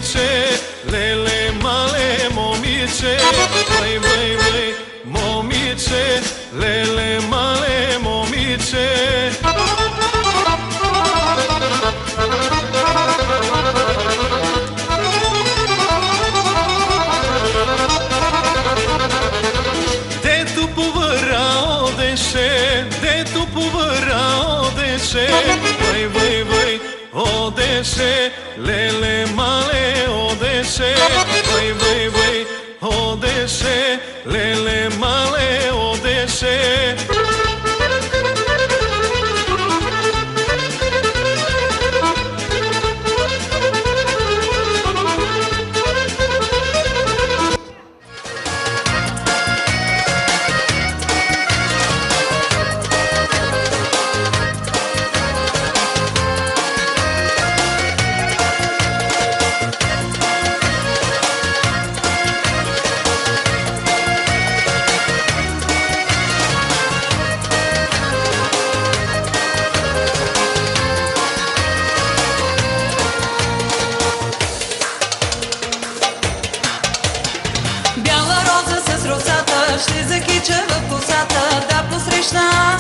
momice, lele male momice, vai, vai, vai, momice, lele male momice. De tu povărao deșe, de tu povărao deșe, vai, vai, vai, o deșe, lele male o deșe, vai, vai, vai, o deșe, lele male o deșe. Бяла роза с росата ще закича в косата, да посрещна